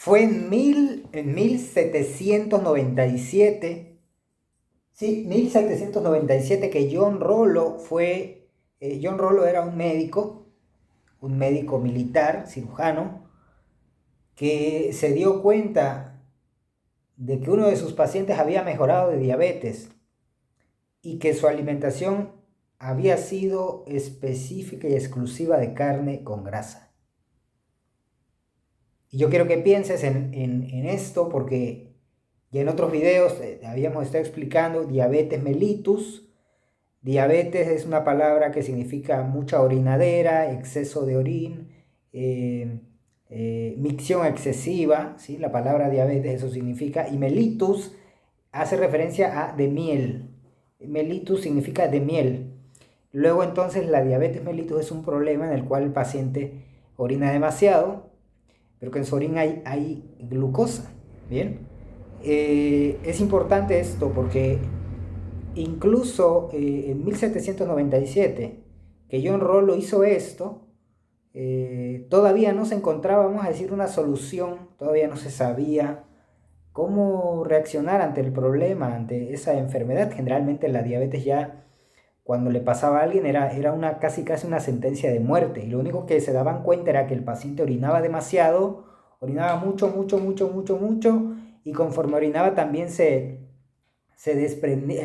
Fue en 1797, sí, 1797 que John Rollo John Rollo era un médico militar, cirujano, que se dio cuenta de que uno de sus pacientes había mejorado de diabetes y que su alimentación había sido específica y exclusiva de carne con grasa. Y yo quiero que pienses en esto porque ya en otros videos habíamos estado explicando diabetes mellitus. Diabetes es una palabra que significa mucha orinadera, exceso de orín, eh, micción excesiva, ¿sí? La palabra diabetes eso significa. Y mellitus hace referencia a de miel. Mellitus significa de miel. Luego entonces la diabetes mellitus es un problema en el cual el paciente orina demasiado, pero que en su orina hay glucosa. Bien, es importante esto porque incluso en 1797, que John Rollo hizo esto, todavía no se encontraba, vamos a decir, una solución, todavía no se sabía cómo reaccionar ante el problema, ante esa enfermedad. Generalmente la diabetes ya cuando le pasaba a alguien era una, casi una sentencia de muerte. Y lo único que se daban cuenta era que el paciente orinaba demasiado, orinaba mucho, mucho, mucho, mucho, mucho, y conforme orinaba también se desprendía,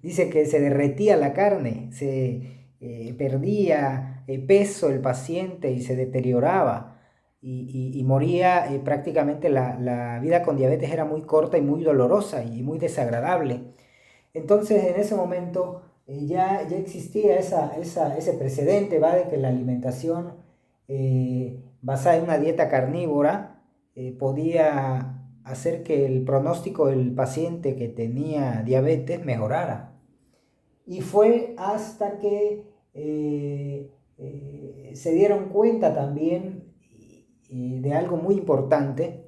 dice que se derretía la carne, se perdía peso el paciente y se deterioraba. Y moría prácticamente la vida con diabetes era muy corta y muy dolorosa y muy desagradable. Entonces en ese momento ya existía ese precedente, ¿va? De que la alimentación basada en una dieta carnívora podía hacer que el pronóstico del paciente que tenía diabetes mejorara. Y fue hasta que se dieron cuenta también de algo muy importante,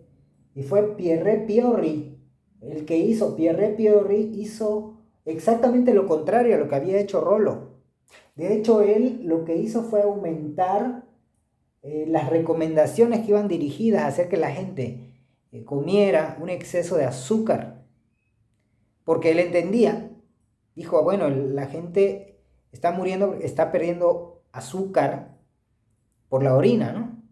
y fue Pierre Piorri el que hizo. Pierre Piorri hizo exactamente lo contrario a lo que había hecho Rollo. De hecho, él lo que hizo fue aumentar las recomendaciones que iban dirigidas a hacer que la gente comiera un exceso de azúcar, porque él entendía, dijo, bueno, la gente está muriendo, está perdiendo azúcar por la orina, ¿no?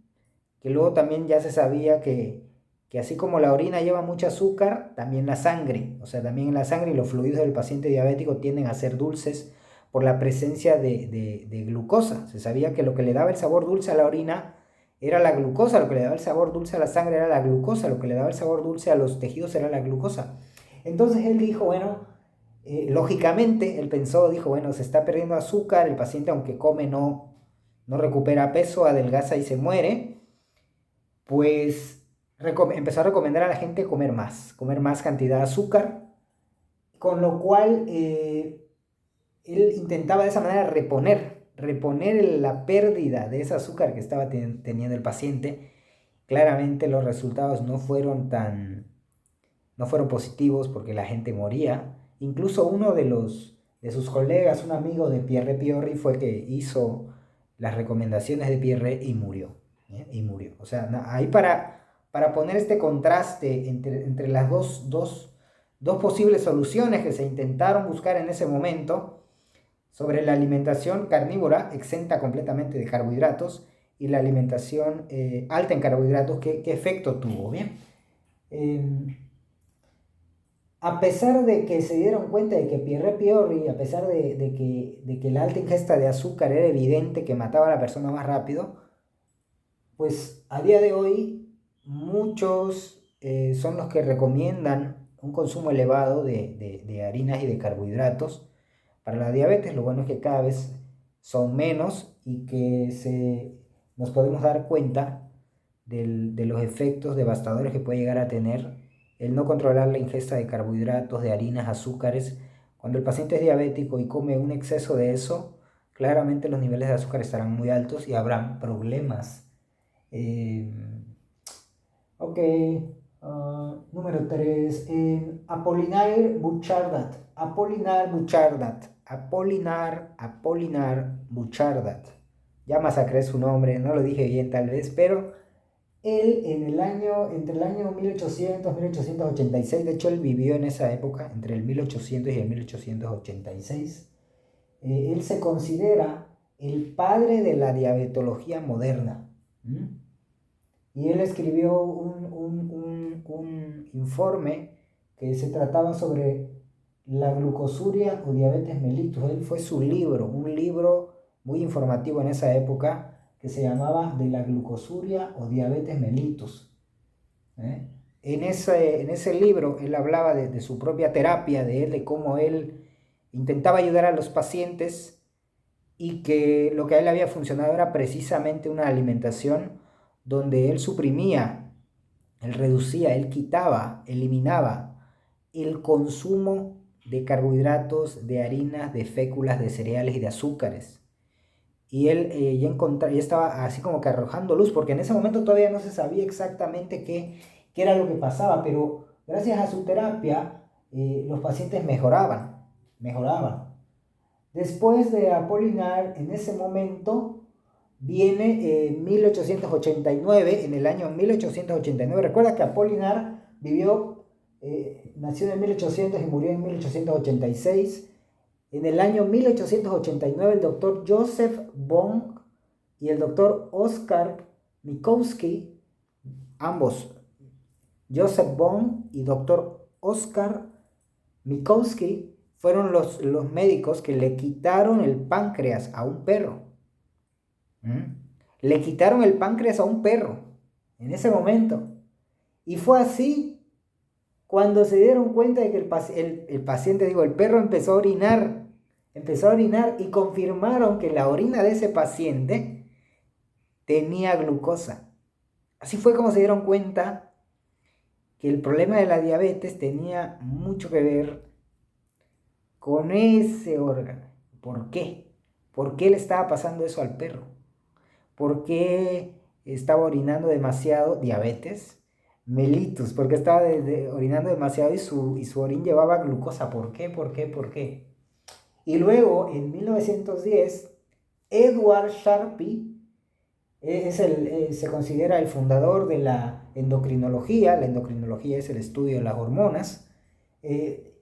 Que luego también ya se sabía que así como la orina lleva mucho azúcar, también la sangre, o sea, también en la sangre y los fluidos del paciente diabético tienden a ser dulces por la presencia de glucosa. Se sabía que lo que le daba el sabor dulce a la orina era la glucosa, lo que le daba el sabor dulce a la sangre era la glucosa, lo que le daba el sabor dulce a los tejidos era la glucosa. Entonces él dijo, bueno, lógicamente él pensó, dijo, bueno, se está perdiendo azúcar, el paciente aunque come no recupera peso, adelgaza y se muere, pues empezó a recomendar a la gente comer más cantidad de azúcar, con lo cual él intentaba de esa manera reponer la pérdida de ese azúcar que estaba teniendo el paciente. Claramente los resultados no fueron positivos porque la gente moría. Incluso uno de sus colegas, un amigo de Pierre Piorri, fue que hizo las recomendaciones de Pierre y murió. Y murió. O sea, ahí para poner este contraste entre las dos posibles soluciones que se intentaron buscar en ese momento sobre la alimentación carnívora exenta completamente de carbohidratos y la alimentación alta en carbohidratos, ¿qué efecto tuvo? Bien. Eh, a pesar de que se dieron cuenta de que Pierre Piorri, a pesar de que la alta ingesta de azúcar era evidente que mataba a la persona más rápido, pues a día de hoy muchos son los que recomiendan un consumo elevado de harinas y de carbohidratos para la diabetes. Lo bueno es que cada vez son menos y que nos podemos dar cuenta de los efectos devastadores que puede llegar a tener el no controlar la ingesta de carbohidratos, de harinas, azúcares. Cuando el paciente es diabético y come un exceso de eso, claramente los niveles de azúcar estarán muy altos y habrán problemas. Eh, ok, número 3. Apollinaire Bouchardat. Apollinaire Bouchardat. Ya masacré su nombre, no lo dije bien tal vez, pero Él entre el año 1800 y 1886, de hecho él vivió en esa época, entre el 1800 y el 1886, él se considera el padre de la diabetología moderna. ¿Mm? Y él escribió un informe que se trataba sobre la glucosuria o diabetes mellitus. Él fue su libro, un libro muy informativo en esa época que se llamaba De la glucosuria o diabetes mellitus. ¿Eh? En ese libro él hablaba de su propia terapia, de cómo él intentaba ayudar a los pacientes y que lo que a él había funcionado era precisamente una alimentación donde él suprimía, él reducía, él quitaba, eliminaba el consumo de carbohidratos, de harinas, de féculas, de cereales y de azúcares. Y él ya estaba así como que arrojando luz, porque en ese momento todavía no se sabía exactamente qué era lo que pasaba, pero gracias a su terapia los pacientes mejoraban. Después de Apollinaire, en ese momento, viene 1889, en el año 1889. Recuerda que Apollinaire nació en 1800 y murió en 1886. En el año 1889 el doctor Joseph Bong y el doctor Oskar Mikowski, ambos, Joseph Bong y doctor Oskar Mikowski, fueron los médicos que le quitaron el páncreas a un perro. Le quitaron el páncreas a un perro en ese momento. Y fue así cuando se dieron cuenta de que el perro empezó a orinar y confirmaron que la orina de ese paciente tenía glucosa. Así fue como se dieron cuenta que el problema de la diabetes tenía mucho que ver con ese órgano. ¿Por qué? ¿Por qué le estaba pasando eso al perro? ¿Por qué estaba orinando demasiado? Diabetes. Mellitus, porque estaba orinando demasiado y su orín llevaba glucosa. ¿Por qué? ¿Por qué? ¿Por qué? Y luego, en 1910, Edward Sharpe se considera el fundador de la endocrinología. La endocrinología es el estudio de las hormonas. Él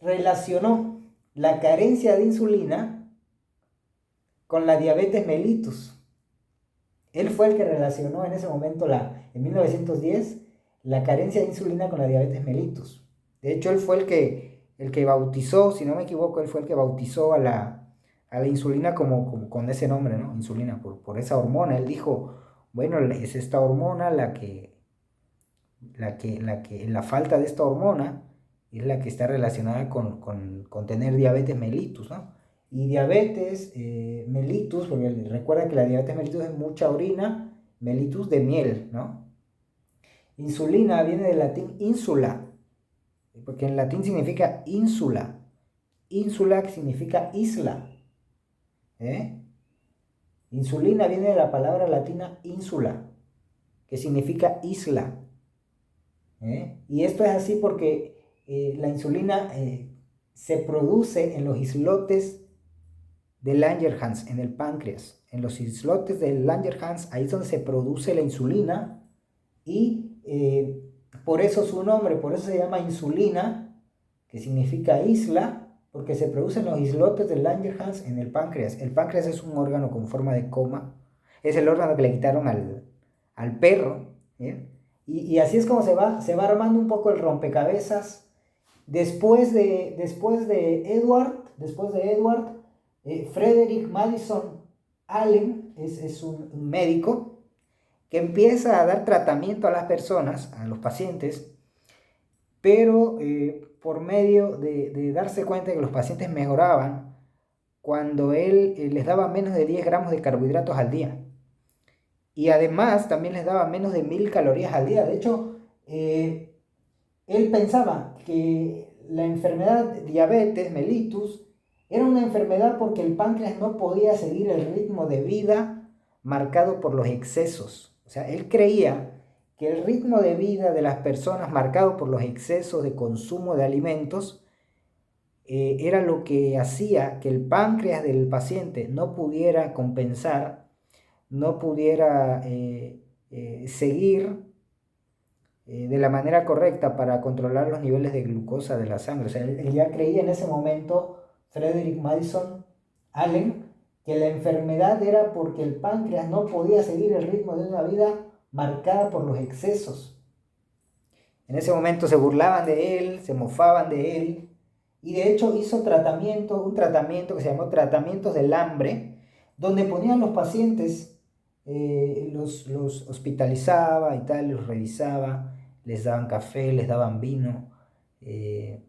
relacionó la carencia de insulina con la diabetes mellitus. Él fue el que relacionó en ese momento, en 1910, la carencia de insulina con la diabetes mellitus. De hecho, él fue el que bautizó, si no me equivoco, él fue el que bautizó a la insulina como con ese nombre, ¿no? Insulina, por esa hormona. Él dijo, bueno, es esta hormona la falta de esta hormona es la que está relacionada con tener diabetes mellitus, ¿no? Y diabetes mellitus, porque recuerda que la diabetes mellitus es mucha orina, mellitus de miel, ¿no? Insulina viene del latín insula, porque en latín significa ínsula. Ínsula significa isla. Insulina viene de la palabra latina insula, que significa isla. Y esto es así porque la insulina se produce en los islotes de Langerhans, en el páncreas. En los islotes de Langerhans, ahí es donde se produce la insulina y por eso su nombre, por eso se llama insulina, que significa isla, porque se produce en los islotes de Langerhans en el páncreas. El páncreas es un órgano con forma de coma, es el órgano que le quitaron al perro, y así es como se va armando un poco el rompecabezas. Después de Edward, Frederick Madison Allen es un médico que empieza a dar tratamiento a las personas, a los pacientes, pero por medio de darse cuenta de que los pacientes mejoraban cuando él les daba menos de 10 gramos de carbohidratos al día. Y además también les daba menos de 1000 calorías al día. De hecho, él pensaba que la enfermedad de diabetes mellitus era una enfermedad porque el páncreas no podía seguir el ritmo de vida marcado por los excesos. O sea, él creía que el ritmo de vida de las personas marcado por los excesos de consumo de alimentos era lo que hacía que el páncreas del paciente no pudiera compensar, no pudiera seguir de la manera correcta para controlar los niveles de glucosa de la sangre. O sea, él ya creía en ese momento, Frederick Madison Allen, que la enfermedad era porque el páncreas no podía seguir el ritmo de una vida marcada por los excesos. En ese momento se burlaban de él, se mofaban de él, y de hecho hizo un tratamiento que se llamó tratamientos del hambre, donde ponían a los pacientes, los hospitalizaba y tal, los revisaba, les daban café, les daban vino,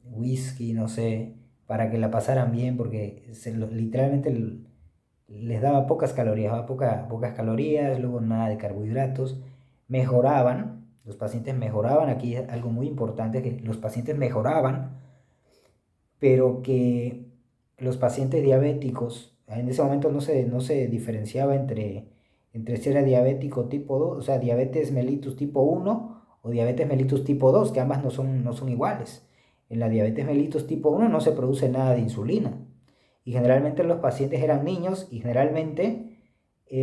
whisky, no sé, para que la pasaran bien, porque literalmente les daba pocas calorías, pocas calorías, luego nada de carbohidratos, mejoraban, los pacientes mejoraban, aquí algo muy importante, que los pacientes mejoraban, pero que los pacientes diabéticos, en ese momento no se diferenciaba entre si era diabético tipo 2, o sea, diabetes mellitus tipo 1 o diabetes mellitus tipo 2, que ambas no son iguales. En la diabetes mellitus tipo 1 no se produce nada de insulina. Y generalmente los pacientes eran niños y generalmente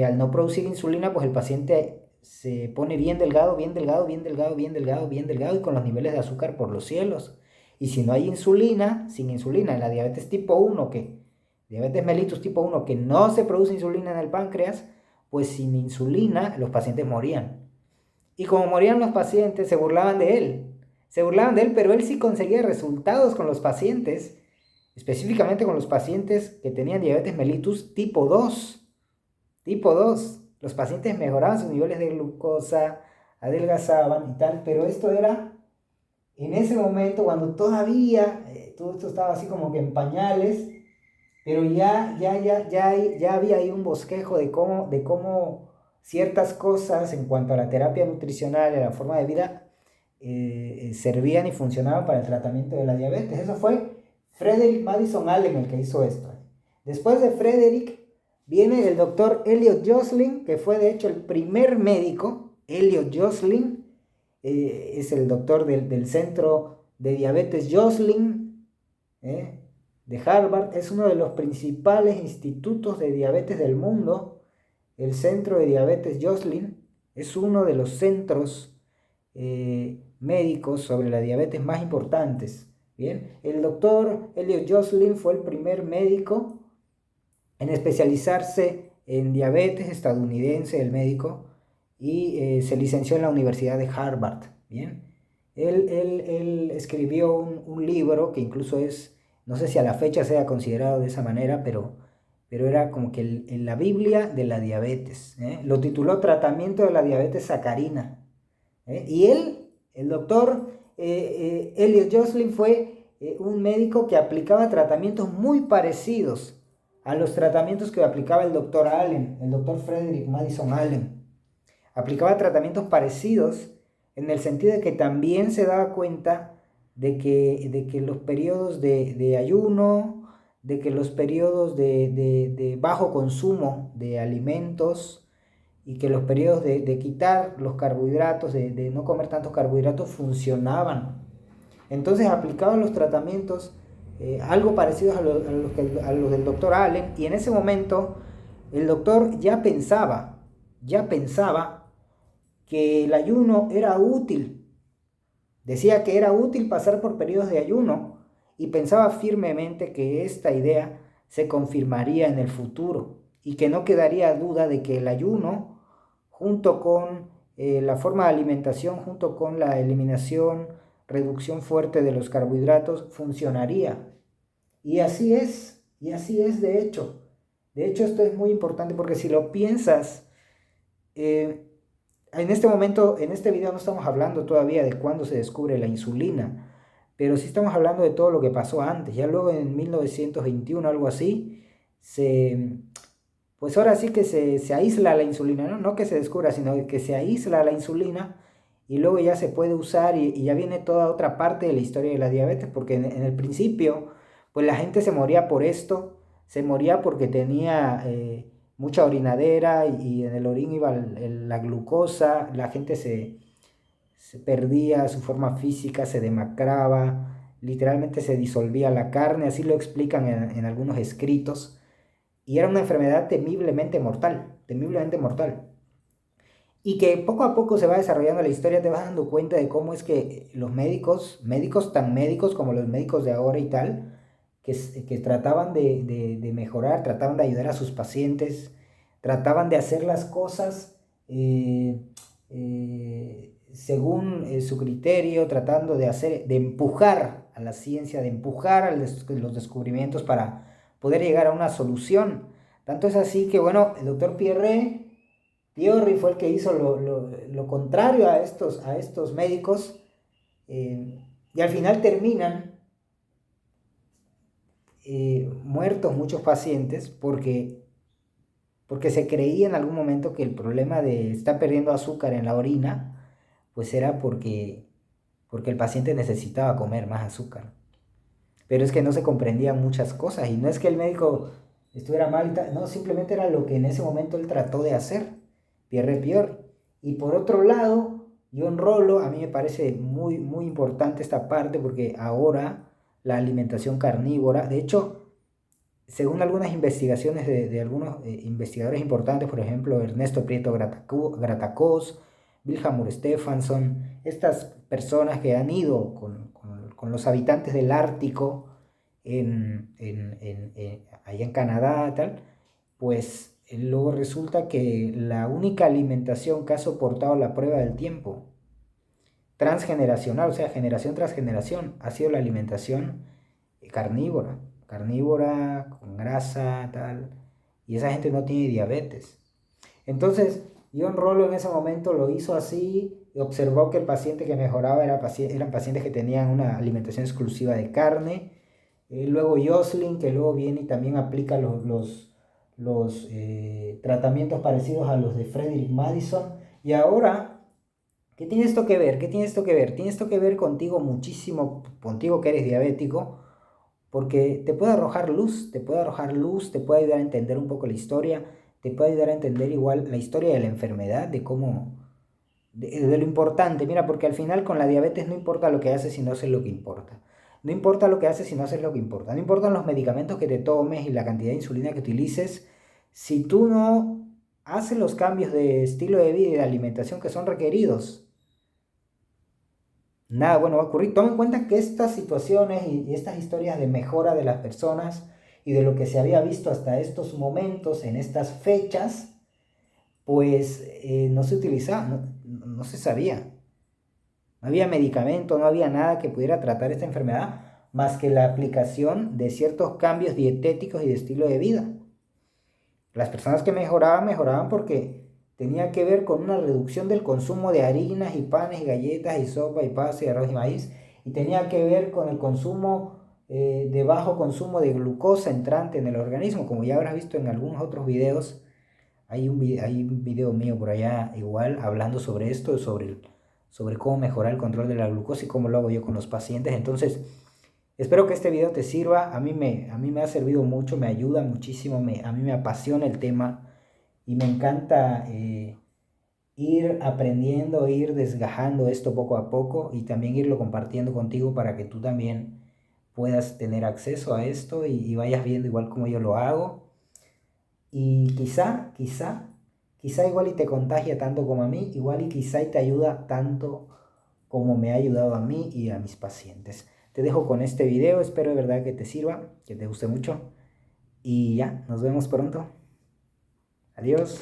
al no producir insulina, pues el paciente se pone bien delgado, bien delgado, bien delgado, bien delgado, bien delgado y con los niveles de azúcar por los cielos. Y si no hay insulina, sin insulina en la diabetes tipo 1, diabetes mellitus tipo 1, que no se produce insulina en el páncreas, pues sin insulina los pacientes morían. Y como morían los pacientes, se burlaban de él. Se burlaban de él, pero él sí conseguía resultados con los pacientes, específicamente con los pacientes que tenían diabetes mellitus tipo 2. Tipo 2. Los pacientes mejoraban sus niveles de glucosa, adelgazaban y tal, pero esto era en ese momento cuando todavía todo esto estaba así como que en pañales, pero ya había ahí un bosquejo de cómo ciertas cosas en cuanto a la terapia nutricional y a la forma de vida servían y funcionaban para el tratamiento de la diabetes. Eso fue Frederick Madison Allen el que hizo esto. Después de Frederick viene el doctor Elliot Joslin, que fue de hecho el primer médico. Elliot Joslin es el doctor del centro de diabetes Joslin, de Harvard. Es uno de los principales institutos de diabetes del mundo. El centro de diabetes Joslin es uno de los centros médicos sobre la diabetes más importantes. Bien, el doctor Elliot Joslin fue el primer médico en especializarse en diabetes, estadounidense el médico, y se licenció en la Universidad de Harvard. Bien, él escribió un libro que incluso es, no sé si a la fecha sea considerado de esa manera, pero era como que la Biblia de la diabetes. Lo tituló Tratamiento de la diabetes sacarina. Y el doctor Elliot Joslin, fue un médico que aplicaba tratamientos muy parecidos a los tratamientos que aplicaba el doctor Allen, el doctor Frederick Madison Allen. Aplicaba tratamientos parecidos en el sentido de que también se daba cuenta de que los periodos de ayuno, de que los periodos de bajo consumo de alimentos y que los periodos de quitar los carbohidratos, de no comer tantos carbohidratos, funcionaban. Entonces aplicaban los tratamientos algo parecidos a los del doctor Allen, y en ese momento el doctor ya pensaba que el ayuno era útil. Decía que era útil pasar por periodos de ayuno y pensaba firmemente que esta idea se confirmaría en el futuro y que no quedaría duda de que el ayuno, junto con la forma de alimentación, junto con la eliminación, reducción fuerte de los carbohidratos, funcionaría. Y así es de hecho. De hecho, esto es muy importante porque si lo piensas, en este momento, en este video no estamos hablando todavía de cuándo se descubre la insulina, pero sí estamos hablando de todo lo que pasó antes. Ya luego en 1921, algo así, pues ahora sí que se aísla la insulina, ¿no? No que se descubra, sino que se aísla la insulina y luego ya se puede usar y ya viene toda otra parte de la historia de la diabetes, porque en el principio, pues la gente se moría por esto, se moría porque tenía mucha orinadera y en el orín iba la glucosa, la gente se perdía su forma física, se demacraba, literalmente se disolvía la carne, así lo explican en algunos escritos. Y era una enfermedad temiblemente mortal, temiblemente mortal. y que poco a poco se va desarrollando la historia, te vas dando cuenta de cómo es que los médicos, médicos tan médicos como los médicos de ahora y tal, que trataban de mejorar, trataban de ayudar a sus pacientes, trataban de hacer las cosas según su criterio, tratando de hacer, de empujar a la ciencia, de empujar a los descubrimientos para poder llegar a una solución. Tanto es así que, bueno, el doctor Piorri fue el que hizo lo contrario a estos médicos, y al final terminan muertos muchos pacientes porque se creía en algún momento que el problema de estar perdiendo azúcar en la orina pues era porque el paciente necesitaba comer más azúcar. Pero es que no se comprendían muchas cosas y no es que el médico estuviera mal, no, simplemente era lo que en ese momento él trató de hacer, Pierre Pior. Y por otro lado, John Rollo, a mí me parece muy, muy importante esta parte porque ahora la alimentación carnívora, de hecho, según algunas investigaciones de algunos investigadores importantes, por ejemplo, Ernesto Prieto Gratacós, Vilhjálmur Stefansson, estas personas que han ido con los habitantes del Ártico allá en Canadá, tal, pues luego resulta que la única alimentación que ha soportado la prueba del tiempo transgeneracional, o sea, generación tras generación, ha sido la alimentación carnívora, carnívora, con grasa, tal, y esa gente no tiene diabetes. Entonces, John Rollo en ese momento lo hizo así, y observó que el paciente que mejoraba eran pacientes que tenían una alimentación exclusiva de carne. Luego Jocelyn, que luego viene y también aplica los tratamientos parecidos a los de Frederick Madison. Y ahora, ¿qué tiene esto que ver? ¿Qué tiene esto que ver? Tiene esto que ver contigo muchísimo, contigo que eres diabético, porque te puede arrojar luz, te puede arrojar luz, te puede ayudar a entender un poco la historia, te puede ayudar a entender igual la historia de la enfermedad, de cómo, de lo importante. Mira, porque al final con la diabetes no importa lo que haces, sino haces lo que importa. No importa lo que haces, sino haces lo que importa. No importan los medicamentos que te tomes y la cantidad de insulina que utilices. Si tú no haces los cambios de estilo de vida y de alimentación que son requeridos, nada bueno va a ocurrir. Toma en cuenta que estas situaciones y estas historias de mejora de las personas y de lo que se había visto hasta estos momentos, en estas fechas, pues no se utilizaba, no se sabía. No había medicamento, no había nada que pudiera tratar esta enfermedad más que la aplicación de ciertos cambios dietéticos y de estilo de vida. Las personas que mejoraban porque tenía que ver con una reducción del consumo de harinas y panes y galletas y sopa y pasta y arroz y maíz, y tenía que ver con el consumo de bajo consumo de glucosa entrante en el organismo, como ya habrás visto en algunos otros videos. Hay un video mío por allá igual hablando sobre esto, sobre cómo mejorar el control de la glucosa y cómo lo hago yo con los pacientes. Entonces, espero que este video te sirva. A mí me ha servido mucho, me ayuda muchísimo, a mí me apasiona el tema y me encanta ir aprendiendo, ir desgajando esto poco a poco y también irlo compartiendo contigo para que tú también puedas tener acceso a esto y vayas viendo igual como yo lo hago. Y quizá igual y te contagia tanto como a mí, igual y quizá y te ayuda tanto como me ha ayudado a mí y a mis pacientes. Te dejo con este video, espero de verdad que te sirva, que te guste mucho y ya, nos vemos pronto. Adiós.